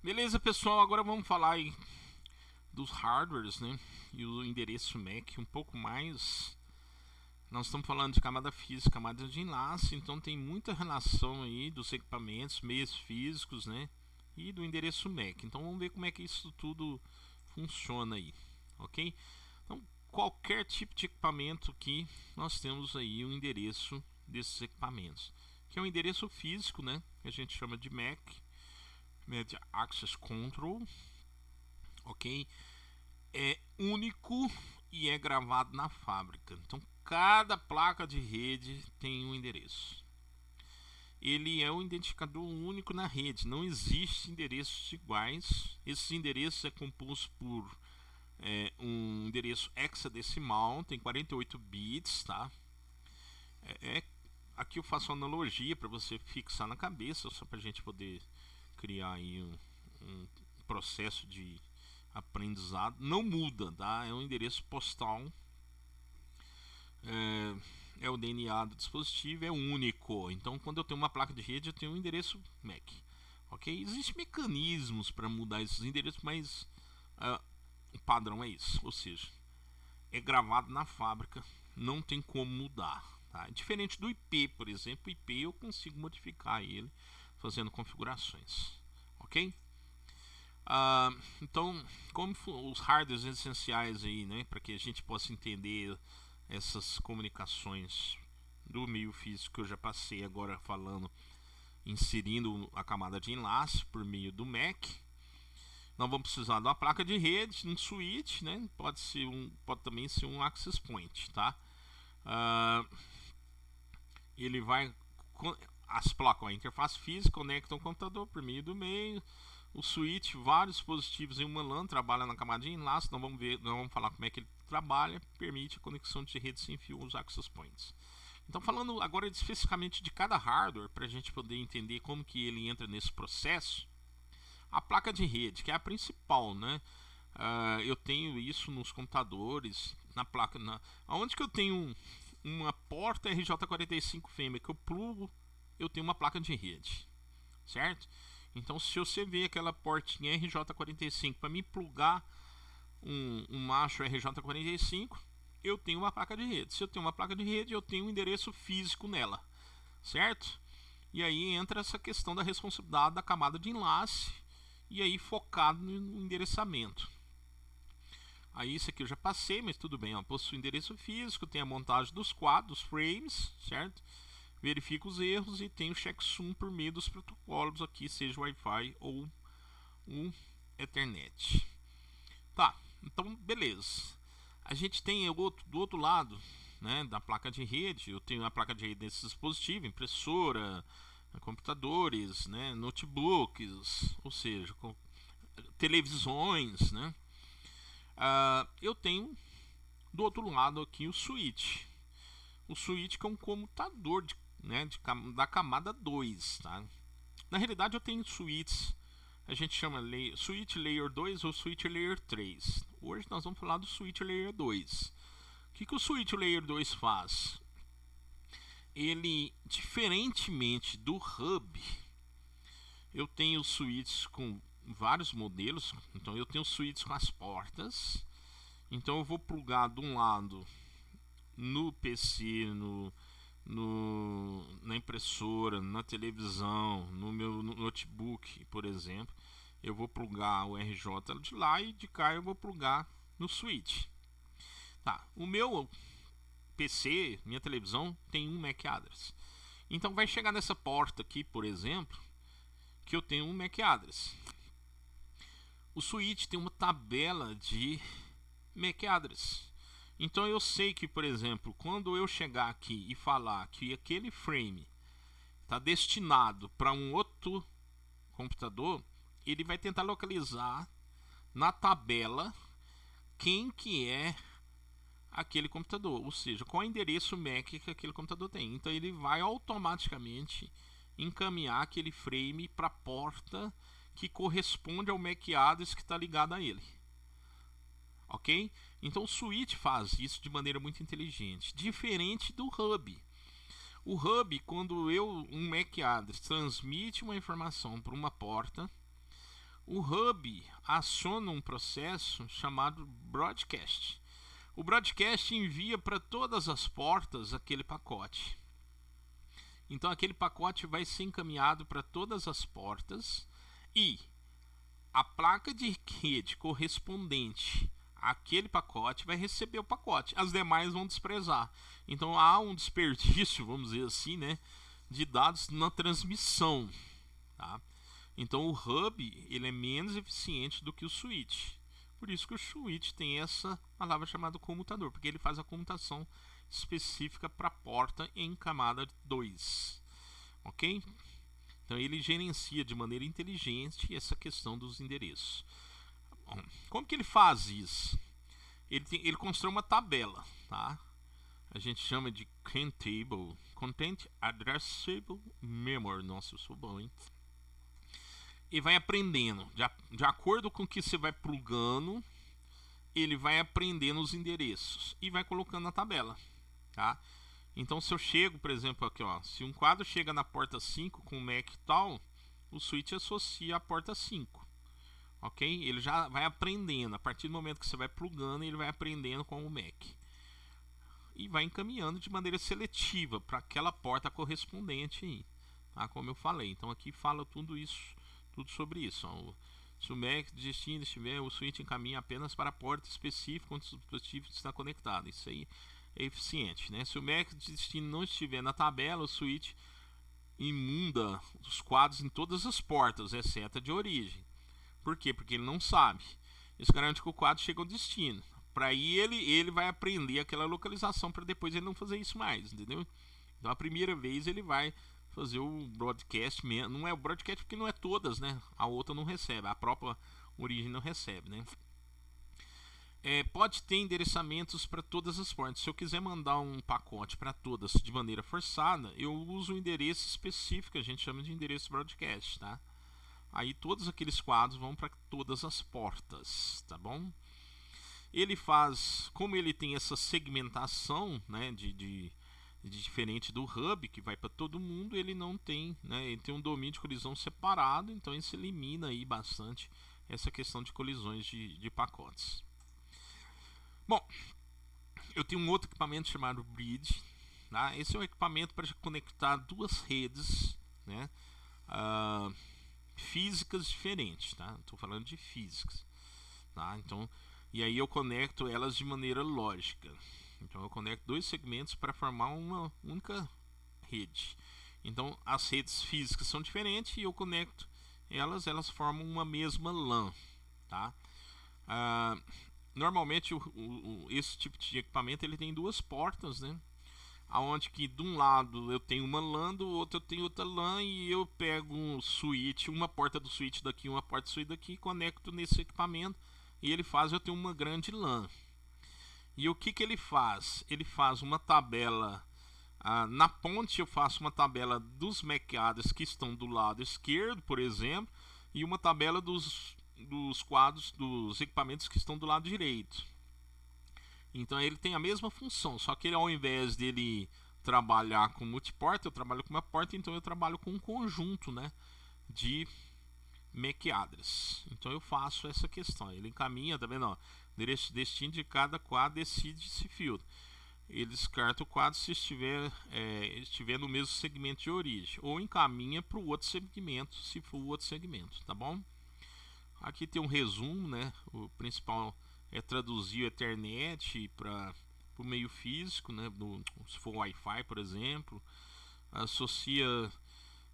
Beleza, pessoal, agora vamos falar aí dos hardwares, né? E o endereço MAC um pouco mais. Nós estamos falando de camada física, camada de enlace, então tem muita relação aí dos equipamentos, meios físicos, né? E do endereço MAC. Então vamos ver como é que isso tudo funciona aí, ok? Então qualquer tipo de equipamento que nós temos aí o endereço desses equipamentos, que é o endereço físico, né? Que a gente chama de MAC, Media Access Control, ok? É único e é gravado na fábrica. Então cada placa de rede tem um endereço. Ele é um identificador único na rede, não existe endereços iguais. Esses endereços é composto por um endereço hexadecimal, tem 48 bits, tá? Aqui eu faço uma analogia para você fixar na cabeça, só para a gente poder criar aí um processo de aprendizado. Não muda, tá? É um endereço postal, é o DNA do dispositivo, é único. Então, quando eu tenho uma placa de rede, eu tenho um endereço MAC. Ok? Existem mecanismos para mudar esses endereços, mas o padrão é isso. Ou seja, é gravado na fábrica, não tem como mudar. Tá? Diferente do IP, por exemplo, o IP eu consigo modificar ele fazendo configurações. Ok? Então, como os hardwares essenciais aí, né, para que a gente possa entender essas comunicações do meio físico que eu já passei agora falando, inserindo a camada de enlace por meio do MAC. Nós vamos precisar de uma placa de rede, um switch, né? Pode também ser um access point, tá? Ele vai as placas, a interface física conectam o computador por meio do meio. O switch, vários dispositivos em uma LAN trabalha na camada de enlace. Nós vamos falar como é que ele trabalha. Permite a conexão de rede sem fio, os access points. Então, falando agora especificamente de cada hardware, para a gente poder entender como que ele entra nesse processo. A placa de rede, que é a principal, né? Eu tenho isso nos computadores, na placa, onde que eu tenho uma porta RJ45 fêmea que eu plugo, eu tenho uma placa de rede, certo? Então, se você vê aquela portinha RJ45 para me plugar um macho RJ45, eu tenho uma placa de rede. Se eu tenho uma placa de rede, eu tenho um endereço físico nela, certo? E aí entra essa questão da responsabilidade da camada de enlace, e aí focado no endereçamento. Aí isso aqui eu já passei, mas tudo bem, ó. Possui endereço físico, tem a montagem dos quadros, frames, certo? Verifica os erros e tem o checksum por meio dos protocolos aqui, seja o Wi-Fi ou o Ethernet. Tá, então beleza. A gente tem do outro lado, né, da placa de rede, eu tenho a placa de rede desse dispositivo, impressora, computadores, né, notebooks, ou seja, televisões, né. Eu tenho do outro lado aqui o switch. O switch que é um comutador da camada 2, tá? Na realidade eu tenho switches, a gente chama switch layer 2 ou switch layer 3. Hoje nós vamos falar do switch layer 2. O que o switch layer 2 faz? Ele, diferentemente do hub, eu tenho switches com vários modelos. Então eu tenho switches com as portas. Então eu vou plugar de um lado no PC, na impressora, na televisão, no meu notebook, por exemplo. Eu vou plugar o RJ de lá e de cá eu vou plugar no switch. Tá, o meu PC, minha televisão, tem um MAC address. Então vai chegar nessa porta aqui, por exemplo, que eu tenho um MAC address. O switch tem uma tabela de MAC address. Então eu sei que, por exemplo, quando eu chegar aqui e falar que aquele frame está destinado para um outro computador, ele vai tentar localizar na tabela quem que é aquele computador, ou seja, qual é o endereço MAC que aquele computador tem. Então ele vai automaticamente encaminhar aquele frame para a porta que corresponde ao MAC address que está ligado a ele. Ok? Então o switch faz isso de maneira muito inteligente, diferente do hub. O hub, quando um MAC address transmite uma informação para uma porta, o hub aciona um processo chamado broadcast. O broadcast envia para todas as portas aquele pacote. Então aquele pacote vai ser encaminhado para todas as portas e a placa de rede correspondente àquele pacote vai receber o pacote. As demais vão desprezar. Então há um desperdício, vamos dizer assim, né, de dados na transmissão. Tá? Então o hub ele é menos eficiente do que o switch. Por isso que o switch tem essa palavra chamada comutador, porque ele faz a comutação específica para a porta em camada 2. Ok? Então ele gerencia de maneira inteligente essa questão dos endereços. Bom, como que ele faz isso? Ele constrói uma tabela, tá? A gente chama de CAN Table, Content Addressable Memory. Nossa, eu sou bom, hein? E vai aprendendo, de acordo com o que você vai plugando, ele vai aprendendo os endereços e vai colocando na tabela, tá? Então se eu chego, por exemplo, aqui, ó, se um quadro chega na porta 5 com o MAC tal, o switch associa a porta 5, ok? Ele já vai aprendendo, a partir do momento que você vai plugando, ele vai aprendendo com o MAC e vai encaminhando de maneira seletiva para aquela porta correspondente aí, tá? Como eu falei, então aqui fala tudo sobre isso. Ó. Se o MAC de destino estiver, o switch encaminha apenas para a porta específica onde o dispositivo está conectado. Isso aí é eficiente, né? Se o MAC de destino não estiver na tabela, o switch imunda os quadros em todas as portas, exceto a de origem. Por quê? Porque ele não sabe. Isso garante que o quadro chega ao destino. Para aí ele vai aprender aquela localização para depois ele não fazer isso mais, entendeu? Então a primeira vez ele vai fazer o broadcast, não é o broadcast porque não é todas, né? A outra não recebe, a própria origem não recebe, né? Pode ter endereçamentos para todas as portas. Se eu quiser mandar um pacote para todas de maneira forçada, eu uso um endereço específico, a gente chama de endereço broadcast, tá? Aí todos aqueles quadros vão para todas as portas, tá bom? Ele faz, como ele tem essa segmentação, né, de diferente do hub que vai para todo mundo, ele não tem, né, ele tem um domínio de colisão separado, então isso elimina aí bastante essa questão de colisões de pacotes. Bom, eu tenho um outro equipamento chamado Bridge, tá? Esse é um equipamento para conectar duas redes, né, físicas diferentes, tá? Estou falando de físicas, tá? Então, e aí eu conecto elas de maneira lógica. Então eu conecto dois segmentos para formar uma única rede. Então as redes físicas são diferentes e eu conecto elas formam uma mesma LAN, tá? Normalmente esse tipo de equipamento ele tem duas portas, né? Aonde que de um lado eu tenho uma LAN, do outro eu tenho outra LAN e eu pego um switch, uma porta do switch daqui, uma porta do switch daqui, conecto nesse equipamento e ele faz eu ter uma grande LAN. E o que ele faz? Ele faz uma tabela, na ponte eu faço uma tabela dos MAC addresses que estão do lado esquerdo, por exemplo, e uma tabela dos quadros dos equipamentos que estão do lado direito. Então ele tem a mesma função, só que ele, ao invés dele trabalhar com multiporta, eu trabalho com uma porta, então eu trabalho com um conjunto, né, de MAC address. Então eu faço essa questão. Ele encaminha, tá vendo? Ó, endereço de destino de cada quadro decide se filtra. Ele descarta o quadro se estiver no mesmo segmento de origem, ou encaminha para o outro segmento, se for o outro segmento, tá bom? Aqui tem um resumo, né? O principal é traduzir o Ethernet para o meio físico, né? Se for Wi-Fi, por exemplo, associa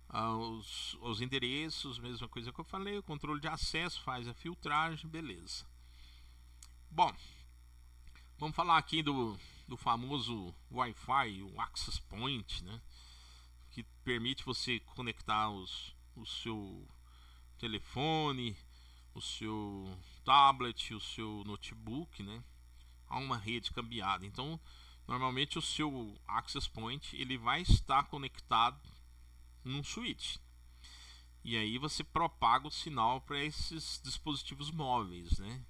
aos endereços, mesma coisa que eu falei, o controle de acesso, faz a filtragem, beleza. Bom, vamos falar aqui do famoso Wi-Fi, o Access Point, né? Que permite você conectar o seu telefone, o seu tablet, o seu notebook, né, a uma rede cambiada. Então, normalmente o seu Access Point ele vai estar conectado num switch. E aí você propaga o sinal para esses dispositivos móveis, né?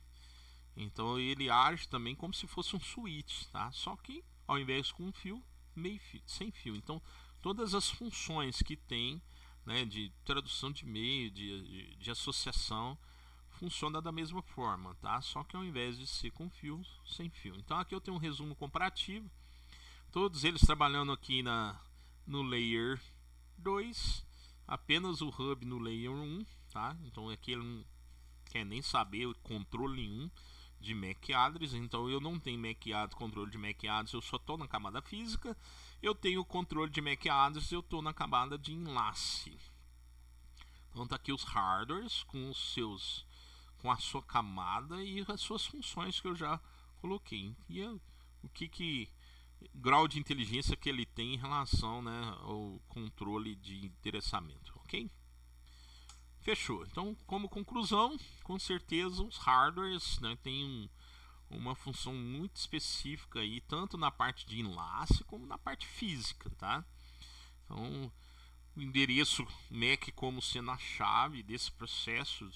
Então ele age também como se fosse um switch, tá? Só que ao invés com um fio, sem fio. Então todas as funções que tem, né, de tradução de e-mail, de associação, funciona da mesma forma, tá? Só que ao invés de ser com fio, sem fio. Então aqui eu tenho um resumo comparativo, todos eles trabalhando aqui no Layer 2, apenas o Hub no Layer 1, tá? Então aqui ele não quer nem saber controle nenhum de MAC address, então eu não tenho MAC address, controle de MAC address, eu só estou na camada física. Eu tenho controle de MAC address, eu estou na camada de enlace. Então tá aqui os hardwares com a sua camada e as suas funções que eu já coloquei. E o que grau de inteligência que ele tem em relação, né, ao controle de endereçamento, ok? Fechou. Então, como conclusão, com certeza os hardwares, né, têm uma função muito específica aí, tanto na parte de enlace como na parte física, tá? Então, o endereço MAC como sendo a chave desse processo,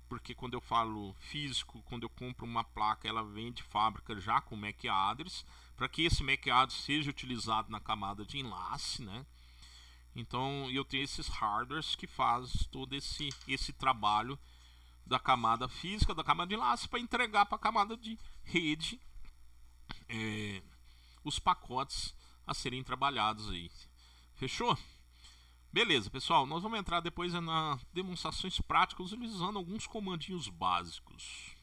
porque quando eu falo físico, quando eu compro uma placa, ela vem de fábrica já com MAC address, para que esse MAC address seja utilizado na camada de enlace, né? Então eu tenho esses hardwares que fazem todo esse trabalho da camada física, da camada de enlace, para entregar para a camada de rede os pacotes a serem trabalhados aí. Fechou? Beleza, pessoal, nós vamos entrar depois nas demonstrações práticas utilizando alguns comandinhos básicos.